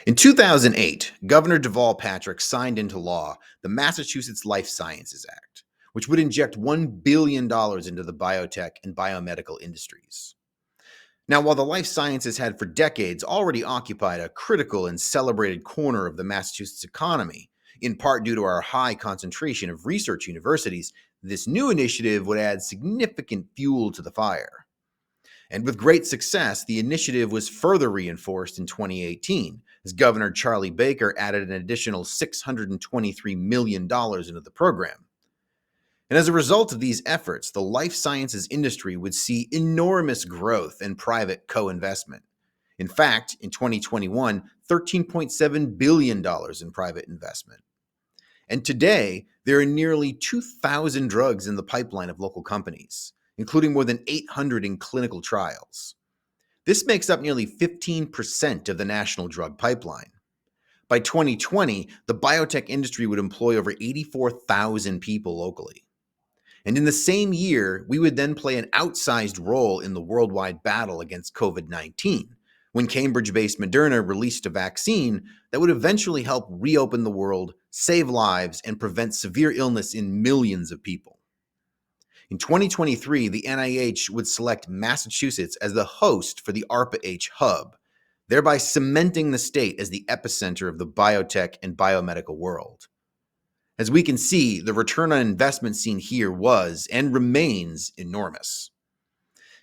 In 2008, Governor Deval Patrick signed into law the Massachusetts Life Sciences Act, which would inject $1 billion into the biotech and biomedical industries. Now, while the life sciences had for decades already occupied a critical and celebrated corner of the Massachusetts economy, in part due to our high concentration of research universities, this new initiative would add significant fuel to the fire. And with great success, the initiative was further reinforced in 2018 as Governor Charlie Baker added an additional $623 million into the program. And as a result of these efforts, the life sciences industry would see enormous growth and private co-investment. In fact, in 2021, $13.7 billion in private investment. And today, there are nearly 2,000 drugs in the pipeline of local companies, including more than 800 in clinical trials. This makes up nearly 15% of the national drug pipeline. By 2020, the biotech industry would employ over 84,000 people locally. And in the same year, we would then play an outsized role in the worldwide battle against COVID-19, when Cambridge-based Moderna released a vaccine that would eventually help reopen the world, save lives, and prevent severe illness in millions of people. In 2023, the NIH would select Massachusetts as the host for the ARPA-H hub, thereby cementing the state as the epicenter of the biotech and biomedical world. As we can see, the return on investment seen here was and remains enormous.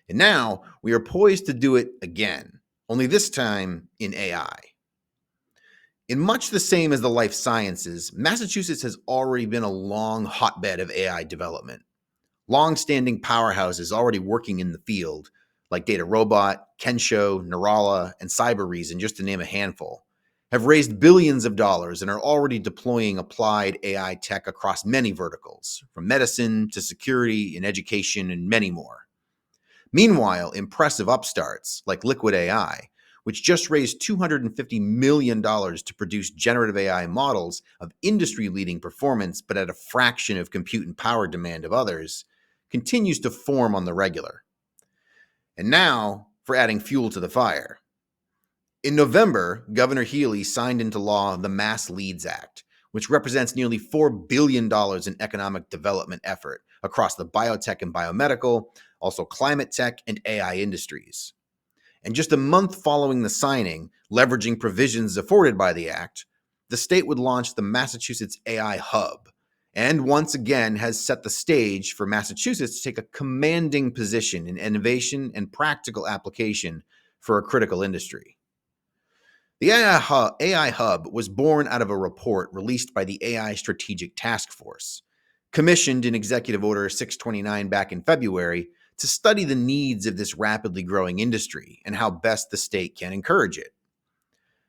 And now we are poised to do it again, only this time in AI. In much the same as the life sciences, Massachusetts has already been a long hotbed of AI development. Long-standing powerhouses already working in the field, like DataRobot, Kensho, Neurala, and Cybereason, just to name a handful, have raised billions of dollars and are already deploying applied AI tech across many verticals, from medicine to security and education and many more. Meanwhile, impressive upstarts like Liquid AI, which just raised $250 million to produce generative AI models of industry-leading performance but at a fraction of compute and power demand of others, continues to form on the regular. And now for adding fuel to the fire. In November, Governor Healey signed into law the Mass Leads Act, which represents nearly $4 billion in economic development effort across the biotech and biomedical, also climate tech and AI industries. And just a month following the signing, leveraging provisions afforded by the act, the state would launch the Massachusetts AI Hub, and once again has set the stage for Massachusetts to take a commanding position in innovation and practical application for a critical industry. The AI Hub was born out of a report released by the AI Strategic Task Force, commissioned in Executive Order 629 back in February to study the needs of this rapidly growing industry and how best the state can encourage it.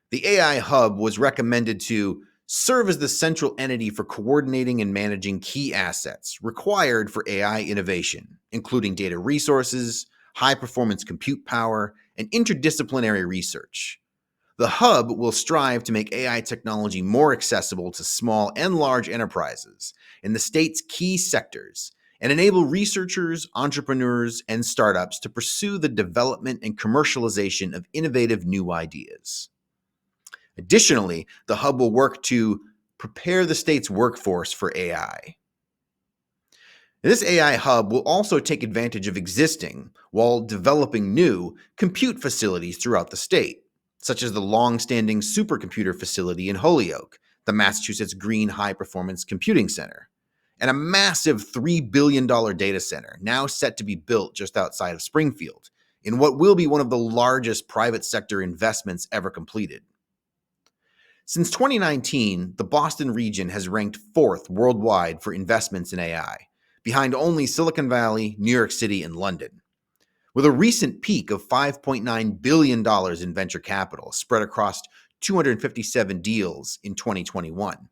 The AI Hub was recommended to serve as the central entity for coordinating and managing key assets required for AI innovation, including data resources, high-performance compute power, and interdisciplinary research. The hub will strive to make AI technology more accessible to small and large enterprises in the state's key sectors and enable researchers, entrepreneurs, and startups to pursue the development and commercialization of innovative new ideas. Additionally, the hub will work to prepare the state's workforce for AI. This AI hub will also take advantage of existing, while developing new, compute facilities throughout the state, such as the long-standing supercomputer facility in Holyoke, the Massachusetts Green High Performance Computing Center, and a massive $3 billion data center now set to be built just outside of Springfield, in what will be one of the largest private sector investments ever completed. Since 2019, the Boston region has ranked 4th worldwide for investments in AI, behind only Silicon Valley, New York City, and London, with a recent peak of $5.9 billion in venture capital spread across 257 deals in 2021.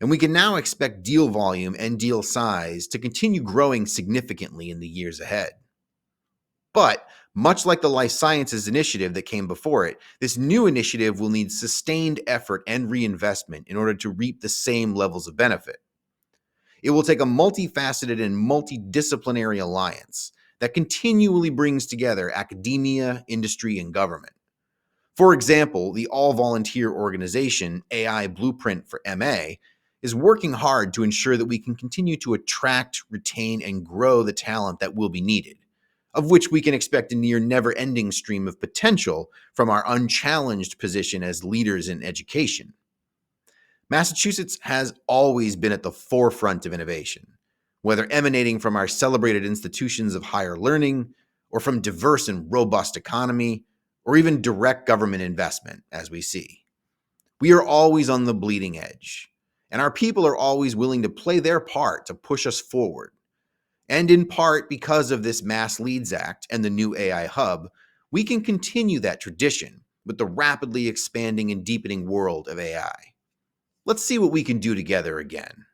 And we can now expect deal volume and deal size to continue growing significantly in the years ahead. But much like the life sciences initiative that came before it, this new initiative will need sustained effort and reinvestment in order to reap the same levels of benefit. It will take a multifaceted and multidisciplinary alliance that continually brings together academia, industry, and government. For example, the all-volunteer organization AI Blueprint for MA is working hard to ensure that we can continue to attract, retain, and grow the talent that will be needed, of which we can expect a near never-ending stream of potential from our unchallenged position as leaders in education. Massachusetts has always been at the forefront of innovation, whether emanating from our celebrated institutions of higher learning, or from diverse and robust economy, or even direct government investment, as we see. We are always on the bleeding edge, and our people are always willing to play their part to push us forward. And in part because of this Mass Leads Act and the new AI Hub, we can continue that tradition with the rapidly expanding and deepening world of AI. Let's see what we can do together again.